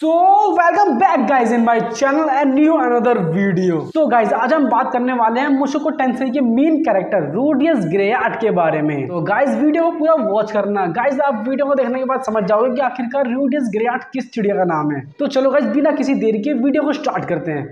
So welcome back guys in my channel and new another video. तो guys आज हम बात करने वाले हैं मुशोको टेंसेई के मेन कैरेक्टर रूडियस ग्रेयाट के बारे में। तो गाइज वीडियो को पूरा वॉच करना। गाइज आप वीडियो को देखने के बाद समझ जाओगे कि आखिरकार रूडियस ग्रेयाट किस चिड़िया का नाम है। तो चलो गाइज बिना किसी देरी के वीडियो को स्टार्ट करते हैं।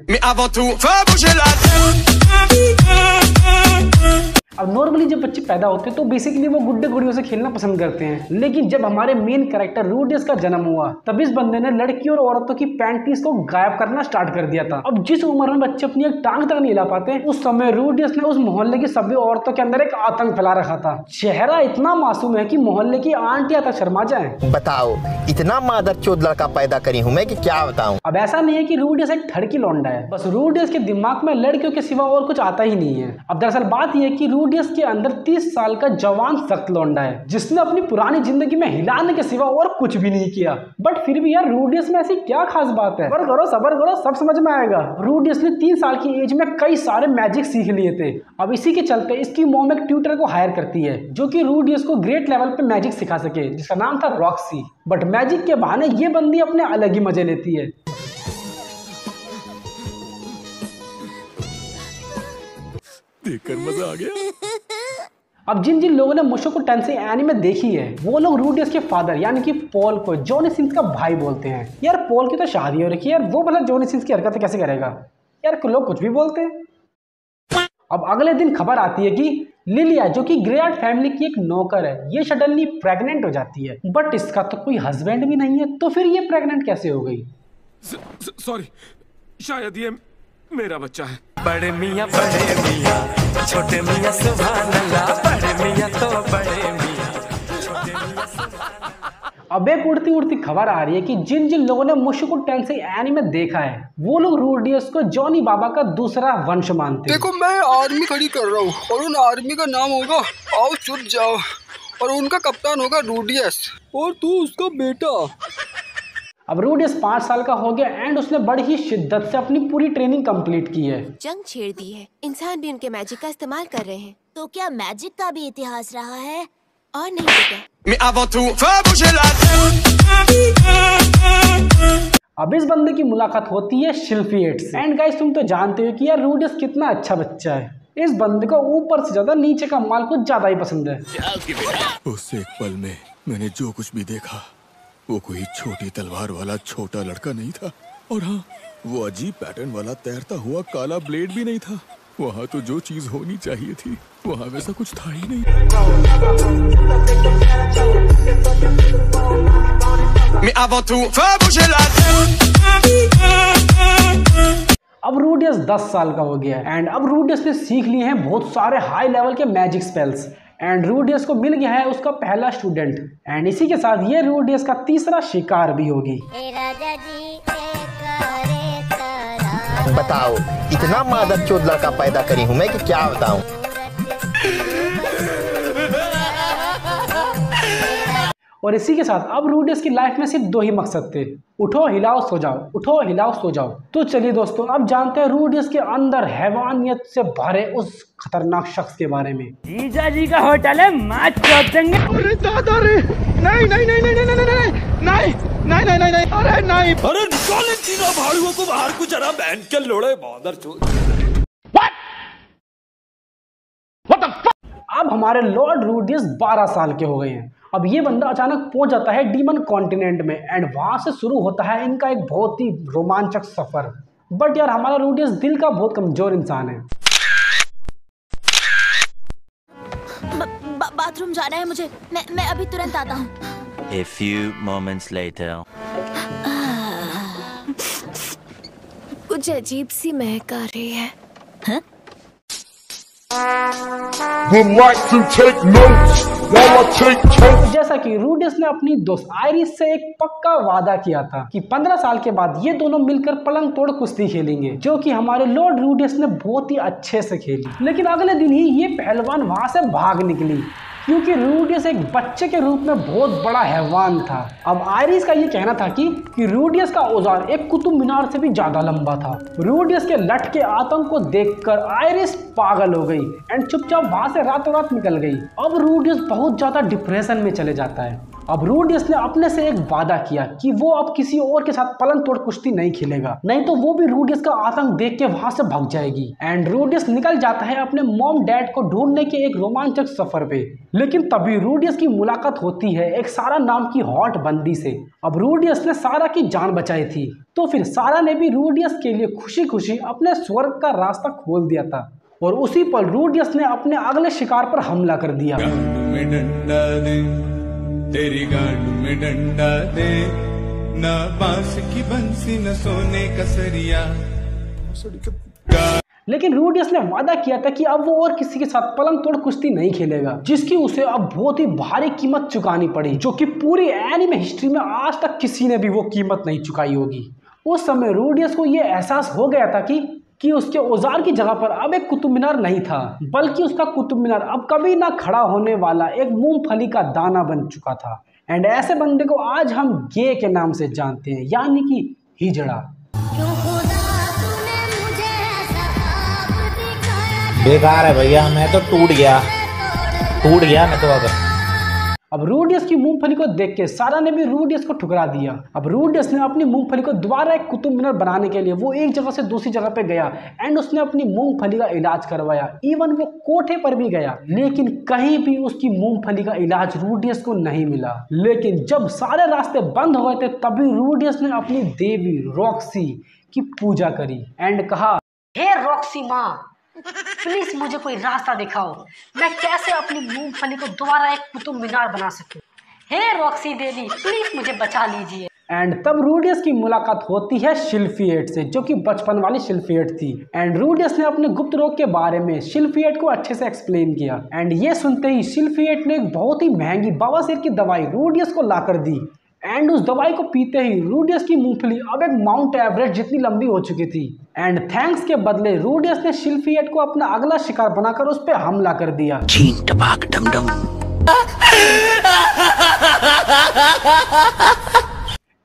अब नॉर्मली जब बच्चे पैदा होते हैं तो बेसिकली वो गुड्डे गुड़ियों से खेलना पसंद करते हैं, लेकिन जब हमारे मेन कैरेक्टर रूडियस का जन्म हुआ तब इस बंदे ने लड़कियों और औरतों की पैंटीज को गायब करना स्टार्ट कर दिया था। अब जिस उम्र में बच्चे अपनी एक टांग तक नहीं हिला पाते, उस समय रूडियस ने उस मोहल्ले की सभी औरतों के अंदर एक आतंक फैला रखा था। चेहरा इतना मासूम है कि मोहल्ले की आंटियां तक शर्मा जाए। बताओ इतना मादरचोद लड़का पैदा करी हूँ मैं कि क्या बताऊं। अब ऐसा नहीं है कि रूडियस एक ठड़की लौंडा है, बस रूडियस के दिमाग में लड़कियों के सिवा और कुछ आता ही नहीं है। अब दरअसल बात यह है कि रूडियस के अंदर 30 साल का जवान सख्त लौंडा है जिसने अपनी पुरानी जिंदगी में हिलाने के सिवा और कुछ भी नहीं किया। बट फिर भी यार रूडियस में ऐसी क्या खास बात है? सबर करो सब समझ में आएगा। रूडियस ने 3 साल की एज में कई सारे मैजिक सीख लिए थे। अब इसी के चलते इसकी मॉम एक ट्यूटर को हायर करती है जो कि रूडियस को ग्रेट लेवल पे मैजिक सिखा सके, जिसका नाम था रॉक्सी। बट मैजिक के बहाने ये बंदी अपने अलग ही मजे लेती है। देखकर मजा आ गया। अब जिन जिन लोगों ने मुशोको टेंसेई एनीमे देखी है वो लोग रूडियस के फादर यानी कि पॉल को जॉनी सिंस का भाई बोलते हैं। यार पॉल की तो शादी हो रखी है यार, वो भला जॉनी सिंस की हरकतें कैसे करेगा? यार लोग कुछ भी बोलते हैं। अब अगले दिन खबर आती है कि लिलिया जो कि ग्रेयाट फैमिली की एक नौकर है, ये सडनली प्रेग्नेंट हो जाती है। बट इसका तो कोई हस्बैंड भी नहीं है, तो फिर ये प्रेग्नेंट कैसे हो गई? सॉरी, शायद ये मेरा बच्चा है। बड़े मियाँ छोटे मियाँ सुभान अल्लाह, बड़े मियाँ तो बड़े मियाँ छोटे मियाँ सुभान अल्लाह। अब एक उड़ती उड़ती खबर आ रही है कि जिन जिन लोगों ने मुशोको टेंसेई एनीमे देखा है वो लोग रूडियस को जॉनी बाबा का दूसरा वंश मानते हैं। देखो मैं आर्मी खड़ी कर रहा हूँ और उन आर्मी का नाम होगा आओ चुप जाओ, और उनका कप्तान होगा रूडियस और तू उसका बेटा। अब रूडियस 5 साल का हो गया एंड उसने बड़ी ही शिद्दत से अपनी पूरी ट्रेनिंग कंप्लीट की है। जंग छेड़ दी है, इंसान भी उनके मैजिक का इस्तेमाल कर रहे हैं। तो क्या मैजिक का भी इतिहास रहा है? और नहीं तो अब इस बंदे की मुलाकात होती है शिल्फिएट से। एंड गाइस तुम तो जानते हो कि यार रूडियस कितना अच्छा बच्चा है। इस बंदे को ऊपर से ज्यादा नीचे का माल कुछ ज्यादा ही पसंद है। उस एक पल में मैंने जो कुछ भी देखा वो कोई छोटी तलवार वाला छोटा लड़का नहीं था, और हाँ वो अजीब पैटर्न वाला तैरता हुआ काला ब्लेड भी नहीं था। वहाँ तो जो चीज होनी चाहिए थी वहाँ वैसा कुछ था ही नहीं। अब रूडियस 10 साल का हो गया एंड अब रूडियस ने सीख लिए हैं बहुत सारे हाई लेवल के मैजिक स्पेल्स एंड रूडियस को मिल गया है उसका पहला स्टूडेंट। एंड इसी के साथ ये रूडियस का तीसरा शिकार भी होगी। बताओ इतना मादरचोद लड़का पैदा करी हूँ मैं कि क्या बताऊं। और इसी के साथ अब रूडियस की लाइफ में सिर्फ 2 ही मकसद थे, उठो हिलाओ सो जाओ, उठो हिलाओ सो जाओ। तो चलिए दोस्तों अब जानते हैं रूडियस के अंदर हैवानियत से भरे उस खतरनाक शख्स के बारे में। जीजा जी का होटल है, माच चौक देंगे। अरे दादा रे, नहीं नहीं नहीं नहीं नहीं नहीं नहीं नहीं नहीं नहीं नहीं, अरे नहीं, अरे निकाले तीनों भाड़ुओं को बाहर को जरा बहन के लोड़े मादरचोद। अब हमारे लॉर्ड रूडियस 12 साल के हो गए हैं। अब ये बंदा अचानक पहुंच जाता है डीमन कॉन्टिनेंट में एंड वहां से शुरू होता है इनका एक बहुत ही रोमांचक सफर। बट यार हमारा रूडियस दिल का बहुत कमजोर इंसान है। बाथरूम जाना है मुझे, मैं अभी तुरंत आता हूँ। A few moments later. कुछ अजीब सी महक आ रही है। हाँ? जैसा कि रूडियस ने अपनी दोस्त आयरिस से एक पक्का वादा किया था कि 15 साल के बाद ये दोनों मिलकर पलंग तोड़ कुश्ती खेलेंगे, जो कि हमारे लॉर्ड रूडियस ने बहुत ही अच्छे से खेली। लेकिन अगले दिन ही ये पहलवान वहां से भाग निकली क्योंकि रूडियस एक बच्चे के रूप में बहुत बड़ा हैवान था। अब आयरिस का ये कहना था कि रूडियस का औजार एक कुतुब मीनार से भी ज्यादा लंबा था। रूडियस के लठ के आतंक को देखकर आयरिस पागल हो गई एंड चुपचाप वहां से रातों रात निकल गई। अब रूडियस बहुत ज्यादा डिप्रेशन में चले जाता है अब रूडियस ने अपने से एक वादा किया कि वो अब किसी और के साथ पलंग तोड़ कुश्ती नहीं खेलेगा, नहीं तो वो भी रूडियस का आतंक देख के वहां से भाग जाएगी। एंड रूडियस निकल जाता है अपने मॉम डैड को ढूंढने के एक रोमांचक सफर पे। लेकिन तभी रूडियस की मुलाकात होती है एक सारा नाम की हॉट बंदी से। अब रूडियस ने सारा की जान बचाई थी, तो फिर सारा ने भी रूडियस के लिए खुशी खुशी अपने स्वर्ग का रास्ता खोल दिया था। और उसी पल रूडियस ने अपने अगले शिकार पर हमला कर दिया। तेरी गांड में डंडा दे, ना बांस की बंसी न सोने का सरिया। लेकिन रूडियस ने वादा किया था कि अब वो और किसी के साथ पलंग तोड़ कुश्ती नहीं खेलेगा, जिसकी उसे अब बहुत ही भारी कीमत चुकानी पड़ी, जो कि पूरी एनिमे हिस्ट्री में आज तक किसी ने भी वो कीमत नहीं चुकाई होगी। उस समय रूडियस को ये एहसास हो गया था कि उसके औजार की जगह पर अब एक कुतुब मीनार नहीं था, बल्कि उसका कुतुब मीनार अब कभी ना खड़ा होने वाला एक मूंगफली का दाना बन चुका था। एंड ऐसे बंदे को आज हम गे के नाम से जानते हैं, यानी कि हिजड़ा। बेकार है भैया, मैं तो टूट गया मैं तो। अब रूडियस की मूंगफली को देख के सारा ने भी रूडियस को ठुकरा दिया। अब रूडियस ने अपनी मूंगफली को दोबारा एक कुतुब मीनार बनाने के लिए वो एक जगह से दूसरी जगह पे गया एंड उसने अपनी मूंगफली का इलाज करवाया। इवन वो कोठे पर भी गया, लेकिन कहीं भी उसकी मूंगफली का इलाज रूडियस को नहीं मिला। लेकिन जब सारे रास्ते बंद हो गए थे, तभी रूडियस ने अपनी देवी रॉक्सी की पूजा करी एंड कहा, हे रॉक्सी माँ, प्लीज मुझे कोई रास्ता दिखाओ, मैं कैसे अपनी मूंगफली को दोबारा एक कुतुब मीनार बना सकूं। हे रॉक्सी देवी, प्लीज मुझे बचा लीजिए। एंड तब रूडियस की मुलाकात होती है शिल्फिएट से, जो कि बचपन वाली शिल्फिएट थी। एंड रूडियस ने अपने गुप्त रोग के बारे में शिल्फिएट को अच्छे से एक्सप्लेन किया। एंड ये सुनते ही शिल्फिएट ने एक बहुत ही महंगी बवासीर की दवाई रूडियस को लाकर दी। एंड उस दवाई को पीते ही रूडियस की मूंगफली अब एक माउंट एवरेस्ट जितनी लंबी हो चुकी थी। एंड थैंक्स के बदले रूडियस ने शिल्फिएट को अपना अगला शिकार बनाकर उस पर हमला कर दिया।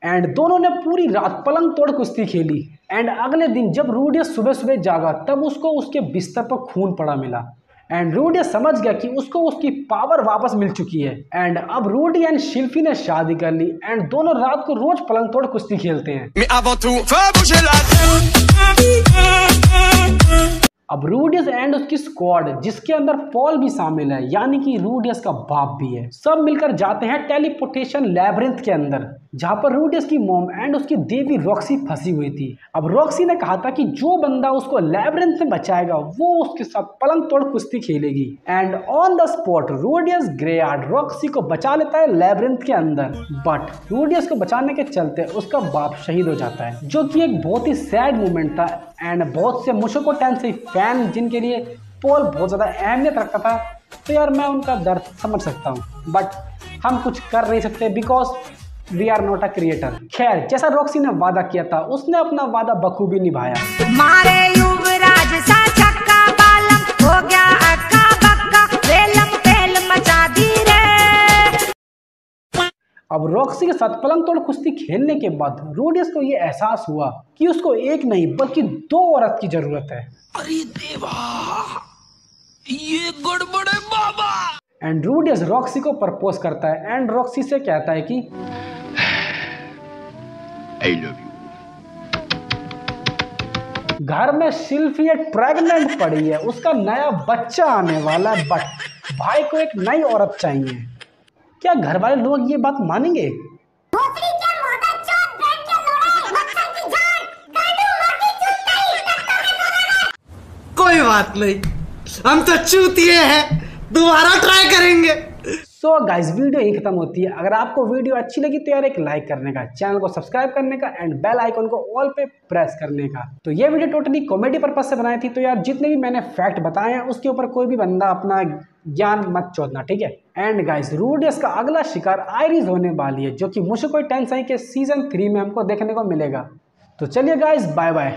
एंड दोनों ने पूरी रात पलंग तोड़ कुश्ती खेली। एंड अगले दिन जब रूडियस सुबह सुबह जागा, तब उसको उसके बिस्तर पर खून पड़ा मिला। एंड रूडियस समझ गया कि उसको उसकी पावर वापस मिल चुकी है। एंड अब रूडी एंड शिल्फी ने शादी कर ली एंड दोनों रात को रोज पलंग तोड़ कुश्ती खेलते हैं। अब रूडियस एंड उसकी स्क्वाड, जिसके अंदर पॉल भी शामिल है, यानी कि रूडियस का बाप भी है, सब मिलकर जाते हैं टेलीपोर्टेशन लैब्रिंथ के अंदर, जहां पर रूडियस की मॉम एंड उसकी देवी रॉक्सी फंसी हुई थी। अब रॉक्सी ने कहा था कि जो बंदा उसको लैब्रिंथ में बचाएगा वो उसके साथ पलंग तोड़ कुश्ती खेलेगी। And on the spot Rudeus Greyrat Roxy को बचा लेता है लैब्रिंथ के अंदर, बट रूडियस को बचाने के चलते उसका बाप शहीद हो जाता है, जो कि एक बहुत ही सैड मोमेंट था। एंड बहुत से मुशोको टेंसेई फैन जिनके लिए पॉल बहुत ज़्यादा अहमियत रखता था, तो यार मैं उनका दर्द समझ सकता हूँ, बट हम कुछ कर नहीं सकते because we are not a creator. खैर, जैसा रॉक्सी ने वादा किया था उसने अपना वादा बखूबी निभाया। मारे युवराज सा चक्का बालम हो गया अक्का बक्का, वेलम फेल मचा दी रे। अब रॉक्सी के साथ पलंग तोड़ कुश्ती खेलने के बाद रूडियस को ये एहसास हुआ कि उसको एक नहीं बल्कि 2 औरत की जरूरत है। अरे देवा, ये गड़बड़ है बाबा। एंड रूडियस रॉक्सी को प्रपोज करता है एंड रॉक्सी से कहता है कि I love you. घर में शिल्फिएट प्रेग्नेंट पड़ी है, उसका नया बच्चा आने वाला है, बट भाई को एक नई औरत चाहिए। क्या घर वाले लोग ये बात मानेंगे? कोई बात नहीं, हम तो चूतिए हैं, दोबारा ट्राई करेंगे। सो गाइस, वीडियो यही खत्म होती है। अगर आपको वीडियो अच्छी लगी तो यार एक लाइक करने का, चैनल को सब्सक्राइब करने का एंड बेल आइकन को ऑल पे प्रेस करने का। तो ये वीडियो टोटली कॉमेडी पर्पज से बनाई थी, तो यार जितने भी मैंने फैक्ट बताए हैं उसके ऊपर कोई भी बंदा अपना ज्ञान मत चोदना, ठीक है। एंड गाइस, रूडियस का अगला शिकार आयरिस होने वाली है, जो कि मुशोको टेंसेई के सीजन 3 में हमको देखने को मिलेगा। तो चलिए गाइस, बाय बाय।